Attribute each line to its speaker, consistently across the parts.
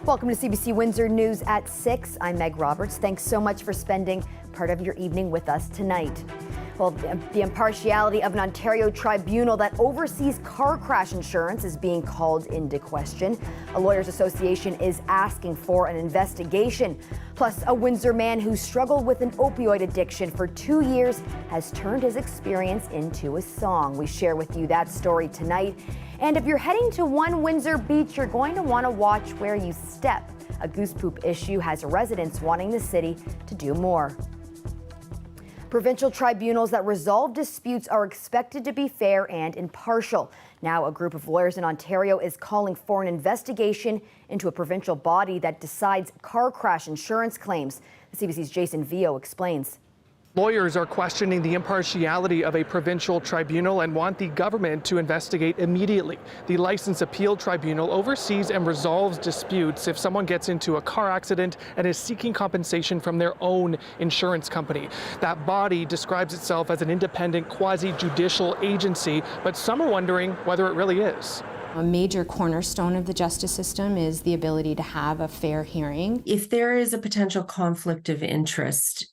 Speaker 1: Welcome to CBC Windsor News at 6. I'm Meg Roberts. Thanks so much for spending part of your evening with us tonight. Well, the impartiality of an Ontario tribunal that oversees car crash insurance is being called into question. A lawyers' association is asking for an investigation. Plus, a Windsor man who struggled with an opioid addiction for 2 years has turned his experience into a song. We share with you that story tonight. And if you're heading to One Windsor Beach, you're going to want to watch where you step. A goose poop issue has residents wanting the city to do more. Provincial tribunals that resolve disputes are expected to be fair and impartial. Now, a group of lawyers in Ontario is calling for an investigation into a provincial body that decides car crash insurance claims. The CBC's Jason Vio explains.
Speaker 2: Lawyers are questioning the impartiality of a provincial tribunal and want the government to investigate immediately. The Licensed Appeal Tribunal oversees and resolves disputes if someone gets into a car accident and is seeking compensation from their own insurance company. That body describes itself as an independent quasi-judicial agency, but some are wondering whether it really is.
Speaker 3: A major cornerstone of the justice system is the ability to have a fair hearing.
Speaker 4: If there is a potential conflict of interest,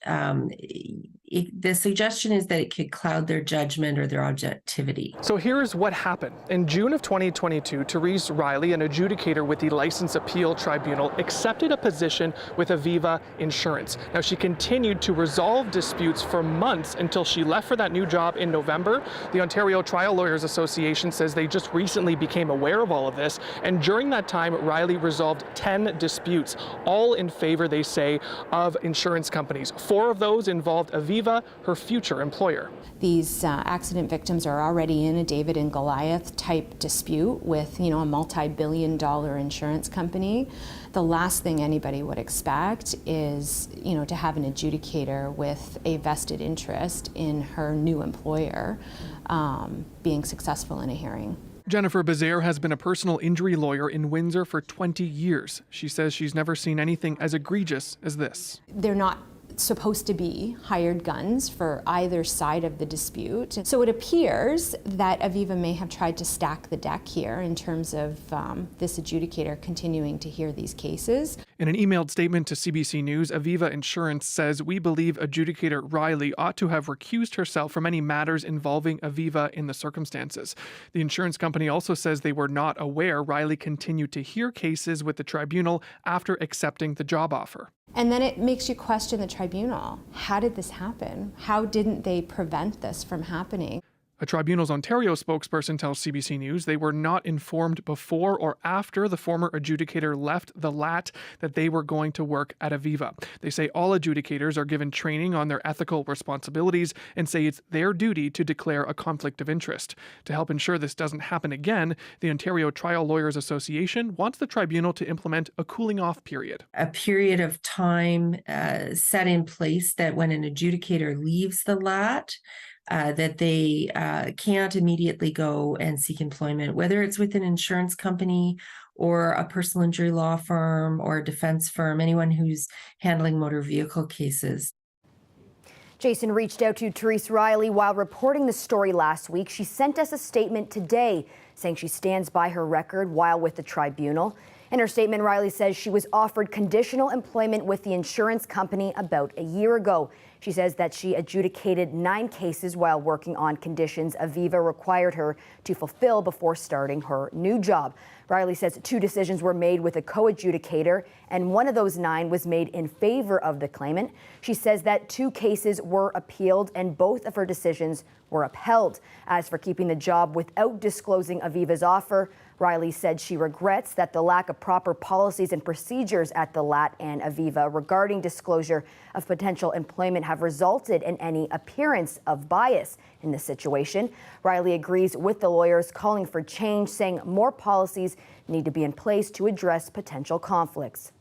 Speaker 4: the suggestion is that it could cloud their judgment or their objectivity.
Speaker 2: So here's what happened. In June of 2022, Therese Riley, an adjudicator with the Licensed Appeal Tribunal, accepted a position with Aviva Insurance. Now, she continued to resolve disputes for months until she left for that new job in November. The Ontario Trial Lawyers Association says they just recently became aware of all of this, and during that time, Riley resolved 10 disputes, all in favor, they say, of insurance companies. 4 of those involved Aviva, her future employer.
Speaker 3: These accident victims are already in a David and Goliath type dispute with, a multi-billion-dollar insurance company. The last thing anybody would expect is, to have an adjudicator with a vested interest in her new employer being successful in a hearing.
Speaker 2: Jennifer Bazaire has been a personal injury lawyer in Windsor for 20 years. She says she's never seen anything as egregious as this.
Speaker 3: They're not supposed to be hired guns for either side of the dispute. So it appears that Aviva may have tried to stack the deck here in terms of this adjudicator continuing to hear these cases.
Speaker 2: In an emailed statement to CBC News, Aviva Insurance says, "We believe adjudicator Riley ought to have recused herself from any matters involving Aviva in the circumstances." The insurance company also says they were not aware Riley continued to hear cases with the tribunal after accepting the job offer.
Speaker 3: And then it makes you question the tribunal. How did this happen? How didn't they prevent this from happening?
Speaker 2: A Tribunal's Ontario spokesperson tells CBC News they were not informed before or after the former adjudicator left the LAT that they were going to work at Aviva. They say all adjudicators are given training on their ethical responsibilities and say it's their duty to declare a conflict of interest. To help ensure this doesn't happen again, the Ontario Trial Lawyers Association wants the tribunal to implement a cooling-off period.
Speaker 4: A period of time set in place that when an adjudicator leaves the LAT, that they can't immediately go and seek employment, whether it's with an insurance company or a personal injury law firm or a defense firm, anyone who's handling motor vehicle cases.
Speaker 1: Jason reached out to Therese Riley while reporting the story last week. She sent us a statement today saying she stands by her record while with the tribunal. In her statement, Riley says she was offered conditional employment with the insurance company about a year ago. She says that she adjudicated 9 cases while working on conditions Aviva required her to fulfill before starting her new job. Riley says 2 decisions were made with a co-adjudicator, and one of those 9 was made in favor of the claimant. She says that 2 cases were appealed and both of her decisions were upheld. As for keeping the job without disclosing Aviva's offer, Riley said she regrets that the lack of proper policies and procedures at the LAT and Aviva regarding disclosure of potential employment have resulted in any appearance of bias in this situation. Riley agrees with the lawyers calling for change, saying more policies need to be in place to address potential conflicts.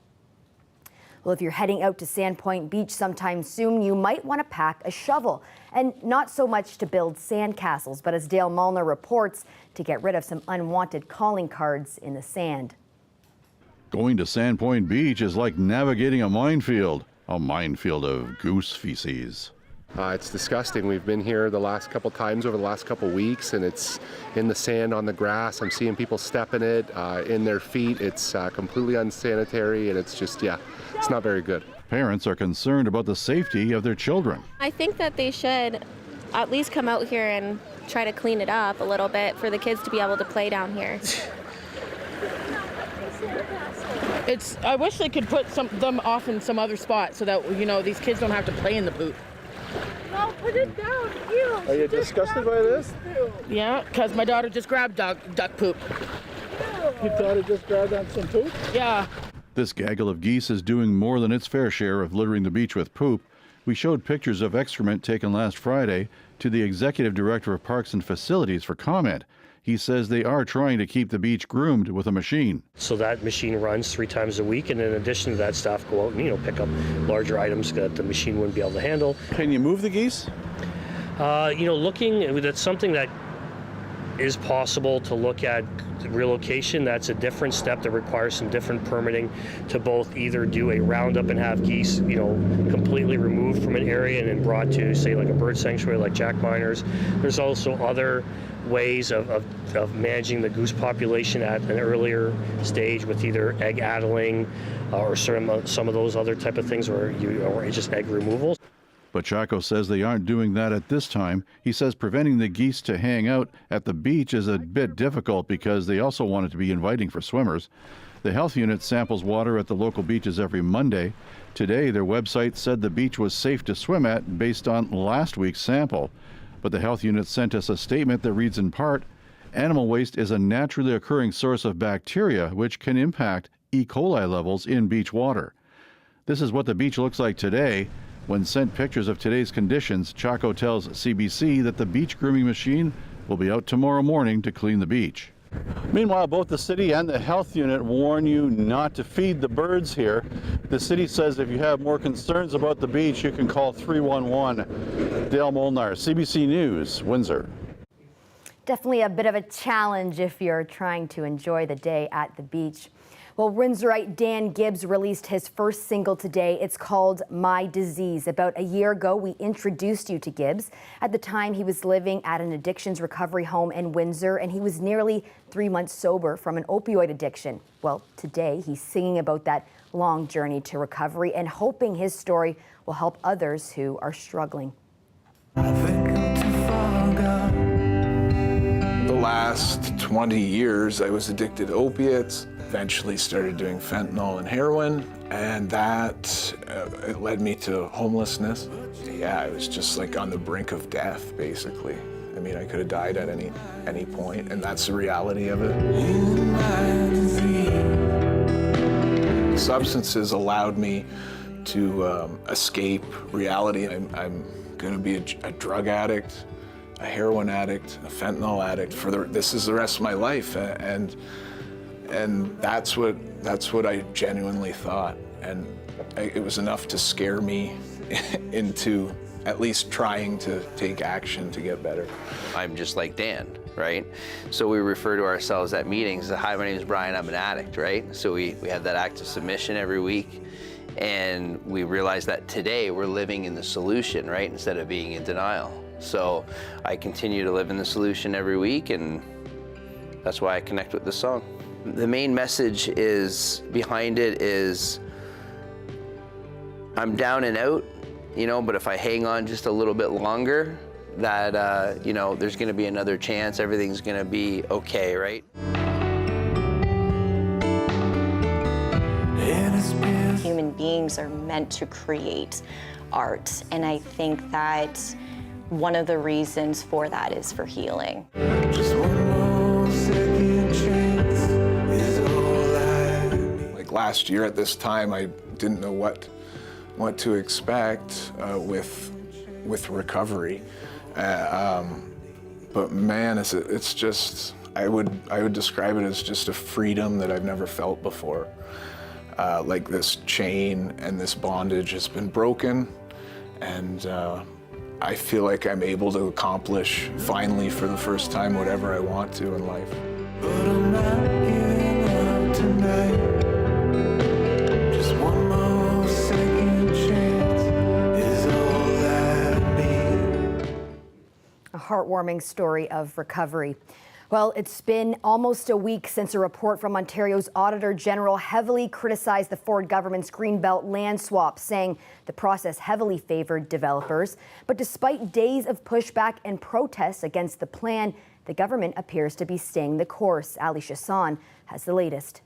Speaker 1: Well, if you're heading out to Sandpoint Beach sometime soon, you might want to pack a shovel, and not so much to build sandcastles, but as Dale Mullner reports, to get rid of some unwanted calling cards in the sand.
Speaker 5: Going to Sandpoint Beach is like navigating a minefield of goose feces.
Speaker 6: It's disgusting. We've been here the last couple times over the last couple weeks, and it's in the sand on the grass. I'm seeing people step in it, in their feet. It's completely unsanitary, and it's just, yeah, it's not very good.
Speaker 5: Parents are concerned about the safety of their children.
Speaker 7: I think that they should at least come out here and try to clean it up a little bit for the kids to be able to play down here.
Speaker 8: I wish they could put them off in some other spot so that, you know, these kids don't have to play in the poop.
Speaker 9: No, put it down. Ew,
Speaker 10: are you disgusted by this?
Speaker 8: Yeah, because my daughter just grabbed duck poop.
Speaker 10: Your daughter just grabbed on some poop?
Speaker 8: Yeah.
Speaker 5: This gaggle of geese is doing more than its fair share of littering the beach with poop. We showed pictures of excrement taken last Friday to the Executive Director of Parks and Facilities for comment. He says they are trying to keep the beach groomed with a machine.
Speaker 11: So that machine runs 3 times a week, and in addition to that, staff go out and, you know, pick up larger items that the machine wouldn't be able to handle.
Speaker 10: Can you move the geese?
Speaker 11: You know, that's something that is possible to look at. Relocation, that's a different step that requires some different permitting to both either do a roundup and have geese, you know, completely removed from an area and then brought to, say, like a bird sanctuary like Jack Miners. There's also other ways of managing the goose population at an earlier stage with either egg addling or some of those other type of things, or just egg removal.
Speaker 5: But Chaco says they aren't doing that at this time. He says preventing the geese to hang out at the beach is a bit difficult because they also want it to be inviting for swimmers. The health unit samples water at the local beaches every Monday. Today, their website said the beach was safe to swim at based on last week's sample. But the health unit sent us a statement that reads in part, animal waste is a naturally occurring source of bacteria which can impact E. coli levels in beach water. This is what the beach looks like today. When sent pictures of today's conditions, Chaco tells CBC that the beach grooming machine will be out tomorrow morning to clean the beach.
Speaker 10: Meanwhile, both the city and the health unit warn you not to feed the birds here. The city says if you have more concerns about the beach, you can call 311. Dale Molnar, CBC News, Windsor.
Speaker 1: Definitely a bit of a challenge if you're trying to enjoy the day at the beach. Well, Windsorite Dan Gibbs released his first single today. It's called My Disease. About a year ago, we introduced you to Gibbs. At the time, he was living at an addictions recovery home in Windsor, and he was nearly 3 months sober from an opioid addiction. Well, today, he's singing about that long journey to recovery and hoping his story will help others who are struggling.
Speaker 12: The last 20 years, I was addicted to opiates. Eventually started doing fentanyl and heroin, and that it led me to homelessness. Yeah, I was just like on the brink of death, basically. I mean, I could have died at any point, and that's the reality of it. Substances allowed me to escape reality. I'm going to be a drug addict, a heroin addict, a fentanyl addict this is the rest of my life, and that's what I genuinely thought, and it was enough to scare me into at least trying to take action to get better.
Speaker 13: I'm just like Dan, right? So we refer to ourselves at meetings, hi, my name is Brian, I'm an addict, right? So we have that act of submission every week, and we realize that today we're living in the solution, right, instead of being in denial. So I continue to live in the solution every week, and that's why I connect with this song. The main message behind it is I'm down and out, you know, but if I hang on just a little bit longer, that, you know, there's gonna be another chance, everything's gonna be okay, right?
Speaker 14: Human beings are meant to create art, and I think that one of the reasons for that is for healing.
Speaker 12: Just one more second chance is all I need. Like last year at this time, I didn't know what to expect with recovery, but man, it's just I would describe it as just a freedom that I've never felt before. Like this chain and this bondage has been broken, and I feel like I'm able to accomplish, finally, for the first time, whatever I want to in life. But I'm not giving up tonight. Just one more second chance is all I need.
Speaker 1: heartwarming story of recovery. Well, it's been almost a week since a report from Ontario's Auditor General heavily criticized the Ford government's Greenbelt land swap, saying the process heavily favored developers. But despite days of pushback and protests against the plan, the government appears to be staying the course. Ali Chassan has the latest.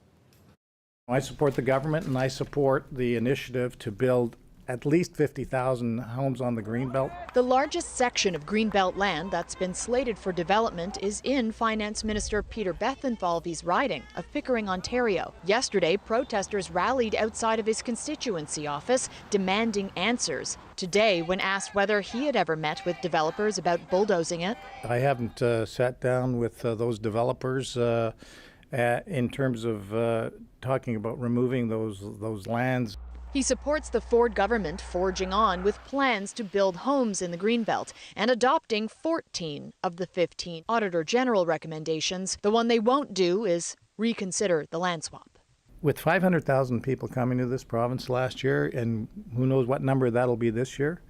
Speaker 15: I support the government and I support the initiative to build at least 50,000 homes on the Greenbelt.
Speaker 16: The largest section of Greenbelt land that's been slated for development is in Finance Minister Peter Bethlenfalvy's riding of Pickering, Ontario. Yesterday, protesters rallied outside of his constituency office demanding answers. Today, when asked whether he had ever met with developers about bulldozing it,
Speaker 15: I haven't sat down with those developers in terms of talking about removing those lands.
Speaker 16: he supports the Ford government forging on with plans to build homes in the Greenbelt and adopting 14 of the 15 Auditor General recommendations. The one they won't do is reconsider the land swap.
Speaker 15: With 500,000 people coming to this province last year, and who knows what number that'll be this year,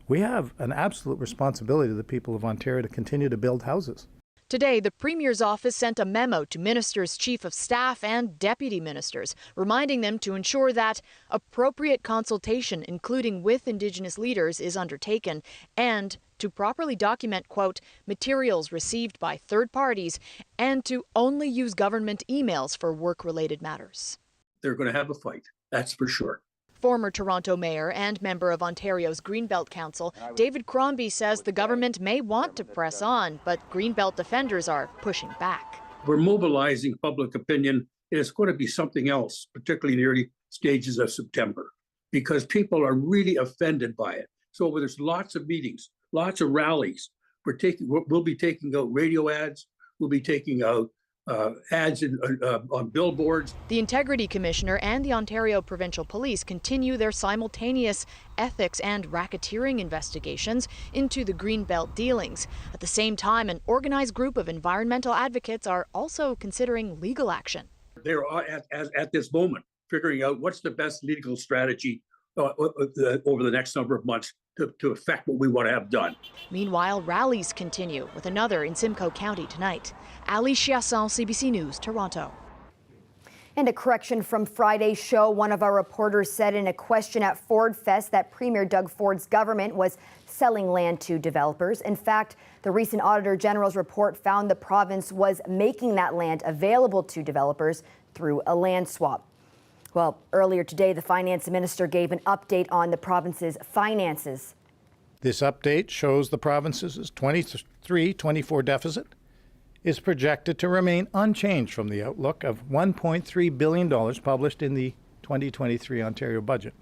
Speaker 15: we have an absolute responsibility to the people of Ontario to continue to build houses.
Speaker 16: Today, the Premier's office sent a memo to Ministers, Chief of Staff and Deputy Ministers, reminding them to ensure that appropriate consultation, including with Indigenous leaders, is undertaken, and to properly document, quote, materials received by third parties, and to only use government emails for work-related matters.
Speaker 17: They're going to have a fight, that's for sure.
Speaker 16: Former Toronto Mayor and member of Ontario's Greenbelt Council, David Crombie says the government may want to press on, but Greenbelt defenders are pushing back.
Speaker 17: We're mobilizing public opinion. It's going to be something else, particularly in the early stages of September, because people are really offended by it. So there's lots of meetings, lots of rallies. We'll be taking out radio ads. We'll be taking out ads on billboards.
Speaker 16: The Integrity Commissioner and the Ontario Provincial Police continue their simultaneous ethics and racketeering investigations into the Greenbelt dealings. At the same time, an organized group of environmental advocates are also considering legal action.
Speaker 17: They're at this moment figuring out what's the best legal strategy over the next number of months to affect what we want to have done.
Speaker 16: Meanwhile, rallies continue, with another in Simcoe County tonight. Ali Chassan, CBC News, Toronto.
Speaker 1: And a correction from Friday's show. One of our reporters said in a question at Ford Fest that Premier Doug Ford's government was selling land to developers. In fact, the recent Auditor General's report found the province was making that land available to developers through a land swap. Well, earlier today, the finance minister gave an update on the province's finances.
Speaker 15: This update shows the province's 23-24 deficit is projected to remain unchanged from the outlook of $1.3 billion published in the 2023 Ontario budget.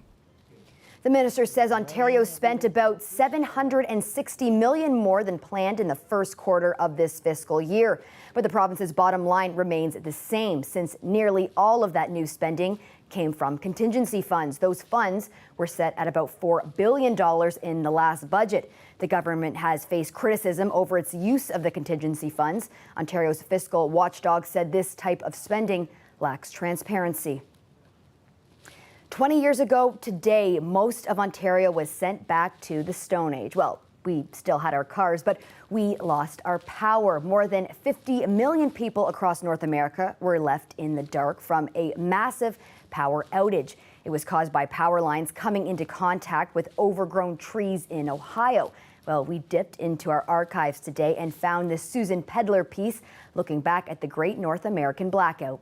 Speaker 1: The minister says Ontario spent about $760 million more than planned in the first quarter of this fiscal year. But the province's bottom line remains the same, since nearly all of that new spending came from contingency funds. Those funds were set at about $4 billion in the last budget. The government has faced criticism over its use of the contingency funds. Ontario's fiscal watchdog said this type of spending lacks transparency. 20 years ago today, most of Ontario was sent back to the Stone Age. Well, we still had our cars, but we lost our power. More than 50 million people across North America were left in the dark from a massive power outage. It was caused by power lines coming into contact with overgrown trees in Ohio. Well, we dipped into our archives today and found this Susan Pedler piece looking back at the Great North American Blackout.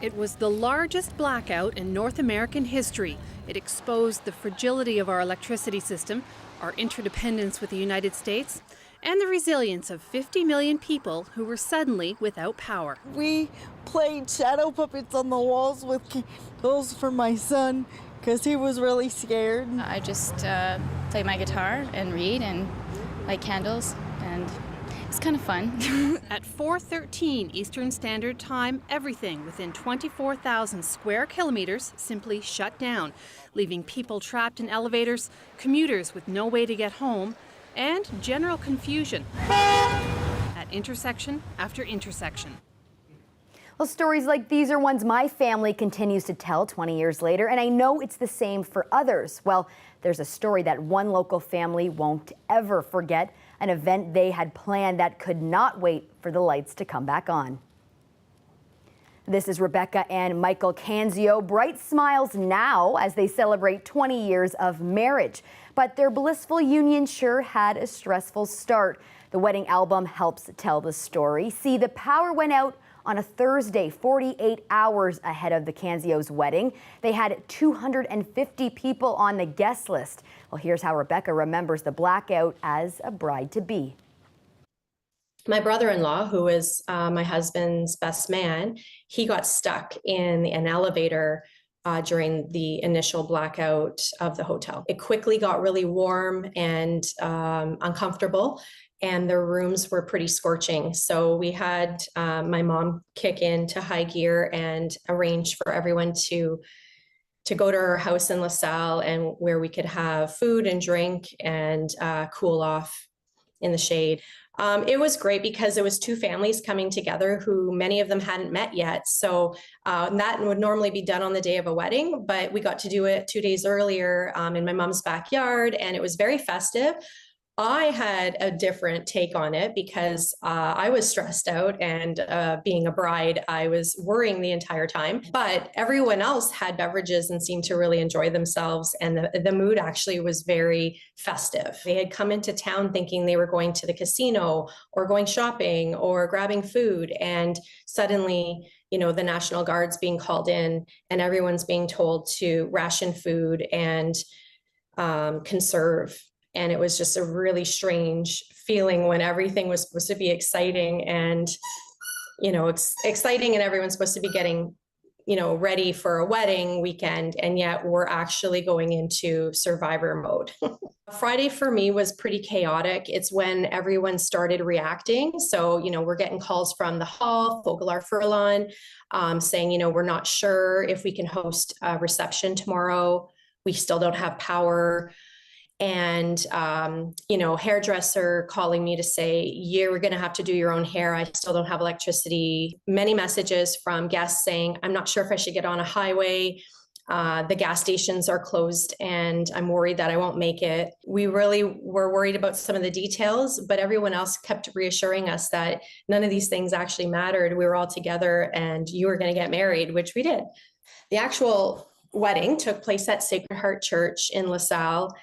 Speaker 18: It was the largest blackout in North American history. It exposed the fragility of our electricity system, our interdependence with the United States, and the resilience of 50 million people who were suddenly without power.
Speaker 19: We played shadow puppets on the walls with candles for my son because he was really scared.
Speaker 20: I just play my guitar and read and light candles, and it's kind of fun.
Speaker 18: At 4:13 Eastern Standard Time, everything within 24,000 square kilometers simply shut down, leaving people trapped in elevators, commuters with no way to get home, and general confusion at intersection after intersection.
Speaker 1: Well, stories like these are ones my family continues to tell 20 years later, and I know it's the same for others. Well, there's a story that one local family won't ever forget an event they had planned that could not wait for the lights to come back on. This is Rebecca and Michael Canzio. Bright smiles now as they celebrate 20 years of marriage. But their blissful union sure had a stressful start. The wedding album helps tell the story. See, the power went out on a Thursday, 48 hours ahead of the Canzios' wedding. They had 250 people on the guest list. Well, here's how Rebecca remembers the blackout as a bride-to-be.
Speaker 21: My brother-in-law, who is my husband's best man, he got stuck in an elevator during the initial blackout of the hotel. It quickly got really warm and uncomfortable, and the rooms were pretty scorching. So we had my mom kick into high gear and arrange for everyone to go to her house in LaSalle, and where we could have food and drink and cool off in the shade. It was great because it was two families coming together who many of them hadn't met yet. So that would normally be done on the day of a wedding, but we got to do it 2 days earlier in my mom's backyard, and it was very festive. I had a different take on it because I was stressed out, and being a bride, I was worrying the entire time. But everyone else had beverages and seemed to really enjoy themselves, and the mood actually was very festive. They had come into town thinking they were going to the casino or going shopping or grabbing food, and suddenly, you know, the National Guard's being called in, and everyone's being told to ration food and conserve. And it was just a really strange feeling when everything was supposed to be exciting and, you know, it's exciting and everyone's supposed to be getting, you know, ready for a wedding weekend. And yet we're actually going into survivor mode. Friday for me was pretty chaotic. It's when everyone started reacting. So, you know, we're getting calls from the hall, Fogelar Furlan, saying, you know, we're not sure if we can host a reception tomorrow. We still don't have power. And, you know, hairdresser calling me to say, you're going to have to do your own hair. I still don't have electricity. Many messages from guests saying, I'm not sure if I should get on a highway. The gas stations are closed and I'm worried that I won't make it. We really were worried about some of the details, but everyone else kept reassuring us that none of these things actually mattered. We were all together and you were going to get married, which we did. The actual wedding took place at Sacred Heart Church in LaSalle.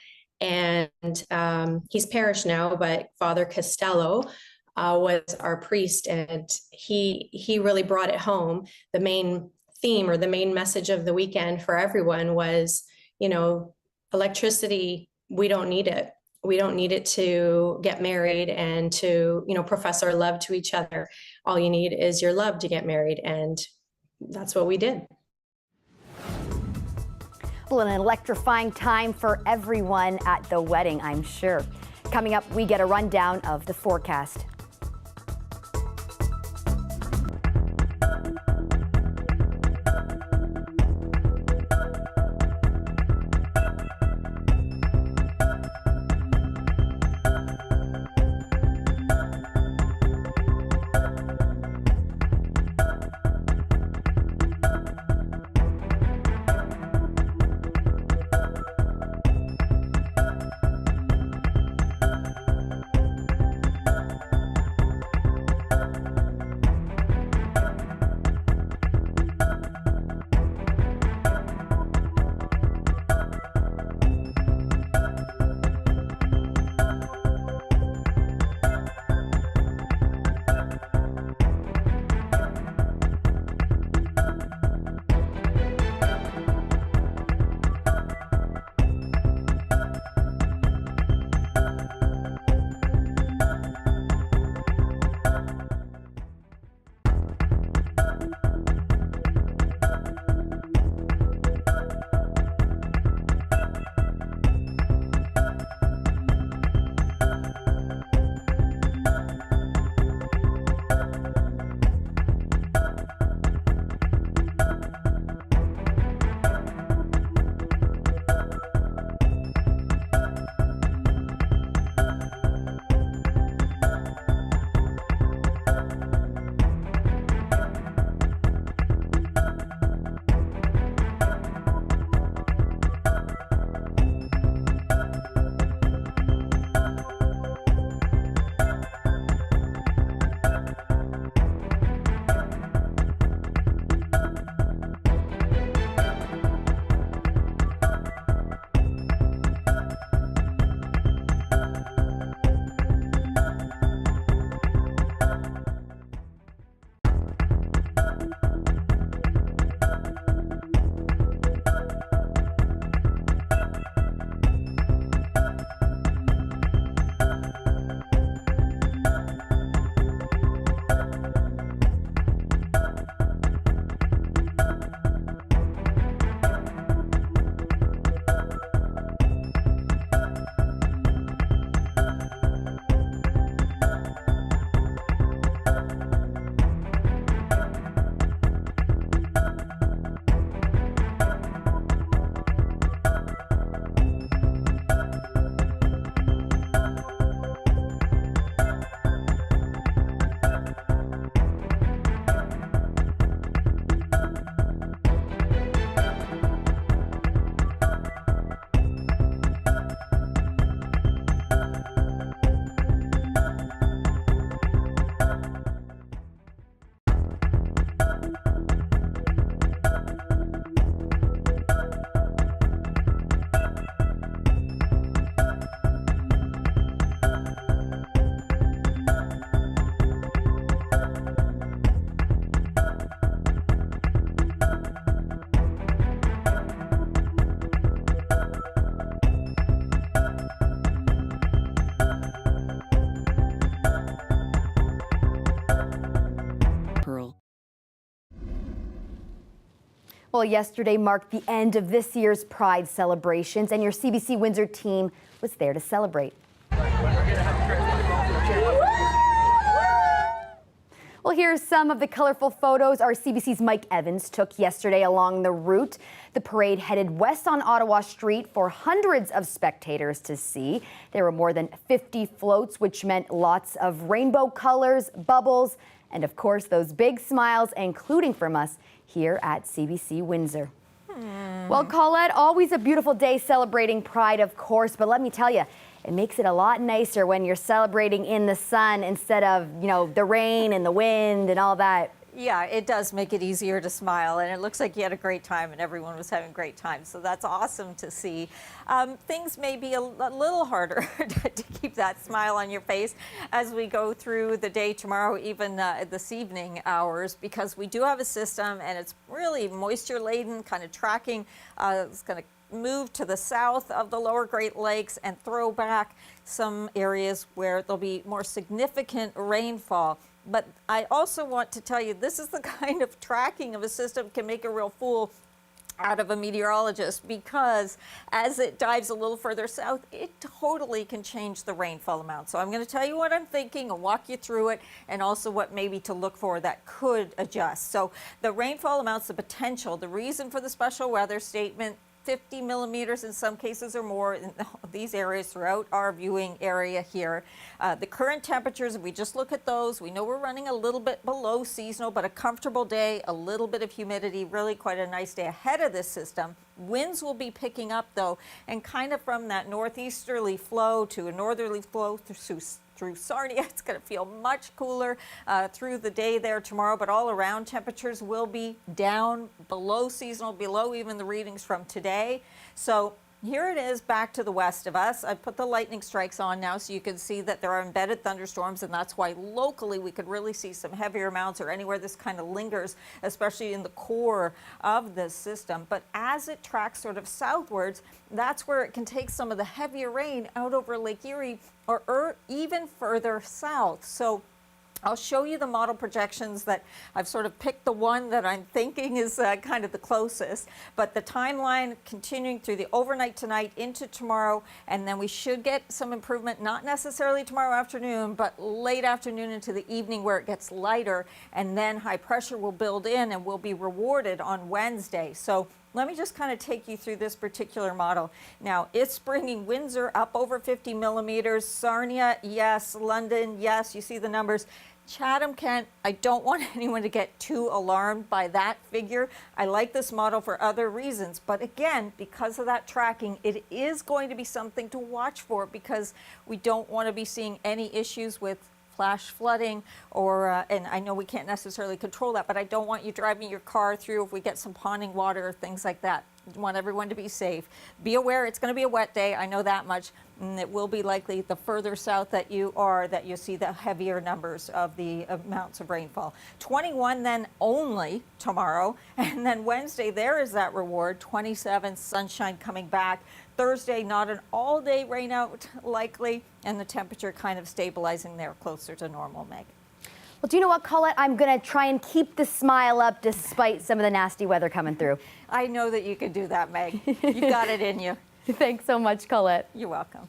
Speaker 21: And he's parish now, but Father Costello was our priest, and he really brought it home. The main theme or the main message of the weekend for everyone was, you know, electricity, we don't need it. We don't need it to get married and to, you know, profess our love to each other. All you need is your love to get married, and that's what we did.
Speaker 1: Well, an electrifying time for everyone at the wedding, I'm sure. Coming up, we get a rundown of the forecast. Well, yesterday marked the end of this year's Pride celebrations, and your CBC Windsor team was there to celebrate. Well, here's some of the colorful photos our CBC's Mike Evans took yesterday along the route. The parade headed west on Ottawa Street for hundreds of spectators to see. There were more than 50 floats, which meant lots of rainbow colors, bubbles, and of course, those big smiles, including from us here at CBC Windsor. Well, Colette, always a beautiful day celebrating Pride, of course, but let me tell you, it makes it a lot nicer when you're celebrating in the sun instead of, the rain and the wind and all that.
Speaker 3: Yeah, it does make it easier to smile, and it looks like you had a great time and everyone was having a great time, so that's awesome to see. Things may be a little harder to keep that smile on your face as we go through the day tomorrow, even this evening hours, because we do have a system and it's really moisture laden, kind of tracking. It's going to move to the south of the lower Great Lakes and throw back some areas where there'll be more significant rainfall. But I also want to tell you, this is the kind of tracking of a system can make a real fool out of a meteorologist, because as it dives a little further south, it totally can change the rainfall amount. So I'm going to tell you what I'm thinking and walk you through it, and also what maybe to look for that could adjust. So the rainfall amounts, the potential, the reason for the special weather statement, 50 millimeters in some cases or more in these areas throughout our viewing area here. The current temperatures, if we just look at those, we know we're running a little bit below seasonal, but a comfortable day, a little bit of humidity, really quite a nice day ahead of this system. Winds will be picking up though, and kind of from that northeasterly flow to a northerly flow through Sarnia. It's going to feel much cooler through the day there tomorrow, but all around temperatures will be down below seasonal, below even the readings from today. So here it is back to the west of us. I put the lightning strikes on now so you can see that there are embedded thunderstorms, and that's why locally we could really see some heavier amounts, or anywhere this kind of lingers, especially in the core of this system. But as it tracks sort of southwards, that's where it can take some of the heavier rain out over Lake Erie or even further south. So I'll show you the model projections that I've sort of picked, the one that I'm thinking is kind of the closest, but the timeline continuing through the overnight tonight into tomorrow, and then we should get some improvement, not necessarily tomorrow afternoon, but late afternoon into the evening where it gets lighter, and then high pressure will build in and will be rewarded on Wednesday. So let me just kind of take you through this particular model. Now, it's bringing Windsor up over 50 millimeters, Sarnia, yes, London, yes, you see the numbers. Chatham, Kent, I don't want anyone to get too alarmed by that figure. I like this model for other reasons, but again, because of that tracking, it is going to be something to watch for, because we don't want to be seeing any issues with flash flooding, or and I know we can't necessarily control that, but I don't want you driving your car through if we get some ponding water or things like that. I want everyone to be safe. Be aware it's going to be a wet day, I know that much, and it will be likely the further south that you are that you see the heavier numbers of the amounts of rainfall. 21 then only tomorrow, and then Wednesday there is that reward, 27, sunshine coming back. Thursday, not an all-day rain out likely, and the temperature kind of stabilizing there closer to normal, Meg.
Speaker 1: Well, do you know what, Colette? I'm going to try and keep the smile up despite some of the nasty weather coming through.
Speaker 3: I know that you can do that, Meg. You got it in you.
Speaker 1: Thanks so much, Colette.
Speaker 3: You're welcome.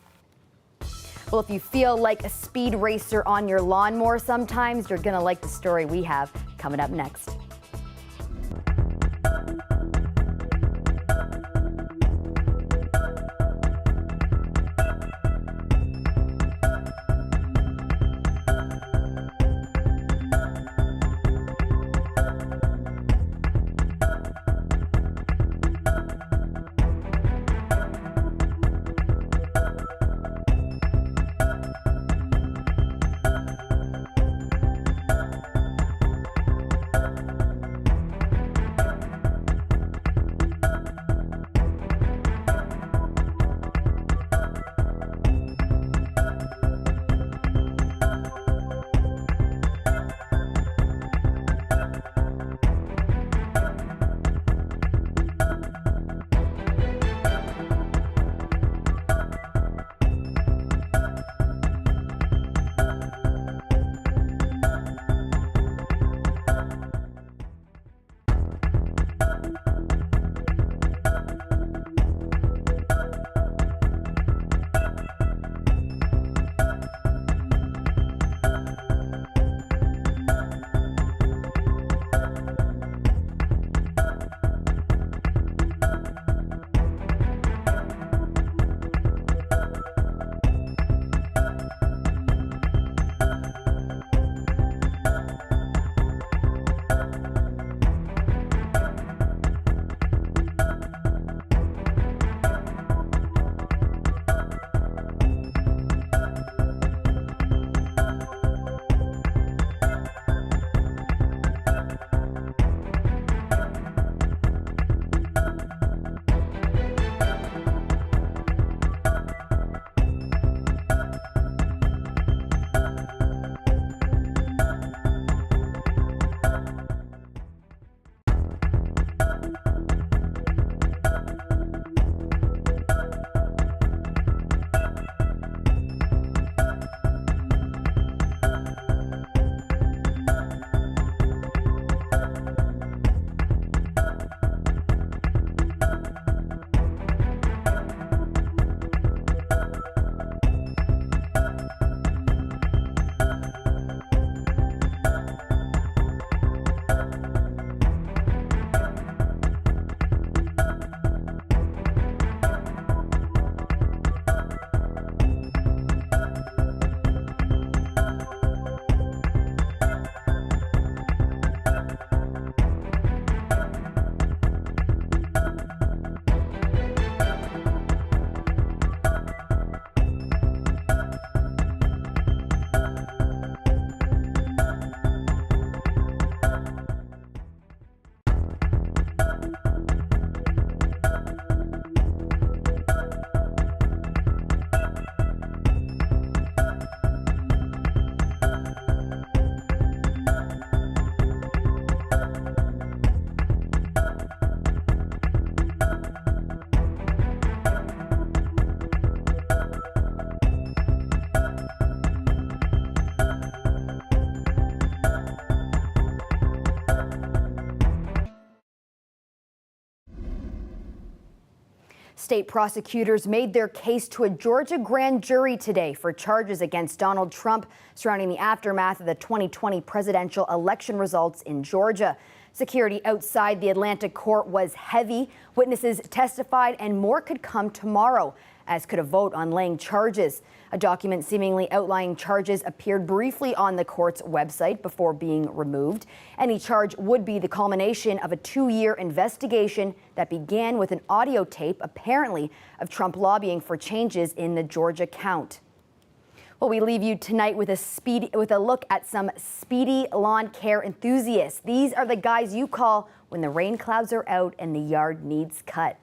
Speaker 1: Well, if you feel like a speed racer on your lawnmower sometimes, you're going to like the story we have coming up next. State prosecutors made their case to a Georgia grand jury today for charges against Donald Trump surrounding the aftermath of the 2020 presidential election results in Georgia. Security outside the Atlanta court was heavy. Witnesses testified, and more could come tomorrow, as could a vote on laying charges. A document seemingly outlining charges appeared briefly on the court's website before being removed. Any charge would be the culmination of a 2-year investigation that began with an audio tape, apparently, of Trump lobbying for changes in the Georgia count. Well, we leave you tonight with a look at some speedy lawn care enthusiasts. These are the guys you call when the rain clouds are out and the yard needs cut.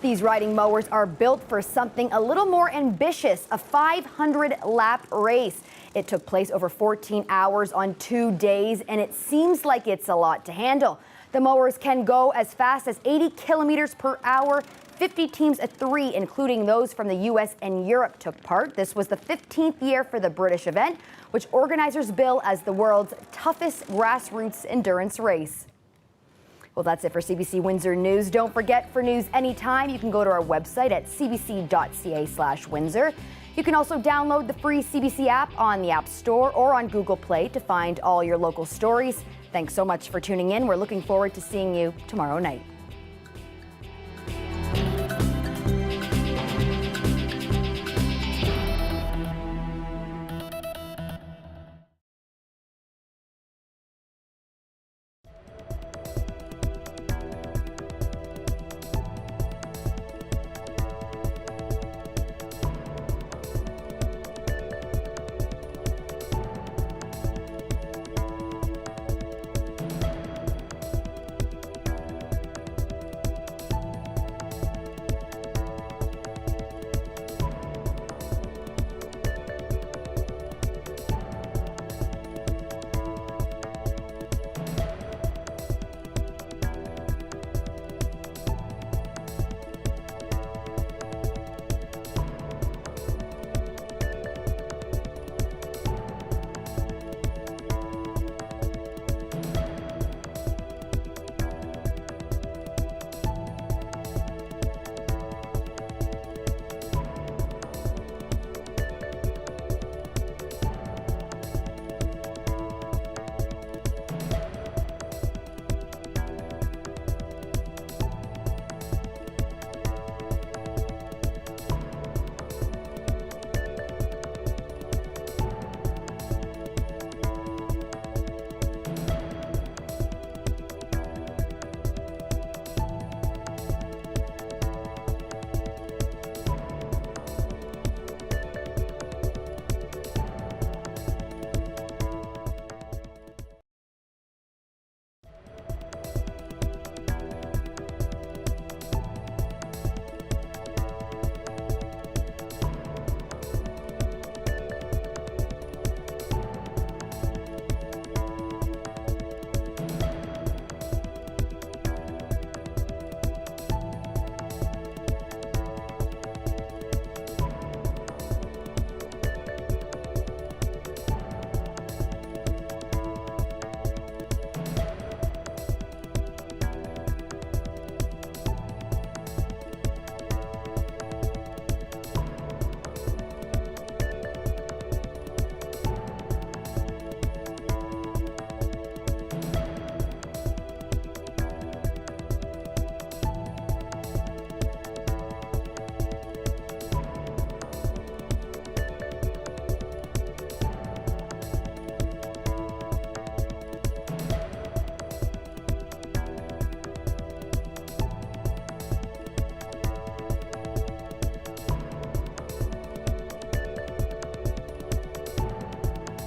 Speaker 1: These riding mowers are built for something a little more ambitious, a 500-lap race. It took place over 14 hours on 2 days, and it seems like it's a lot to handle. The mowers can go as fast as 80 kilometers per hour. 50 teams of 3, including those from the U.S. and Europe, took part. This was the 15th year for the British event, which organizers bill as the world's toughest grassroots endurance race. Well, that's it for CBC Windsor News. Don't forget, for news anytime, you can go to our website at cbc.ca/Windsor. You can also download the free CBC app on the App Store or on Google Play to find all your local stories. Thanks so much for tuning in. We're looking forward to seeing you tomorrow night.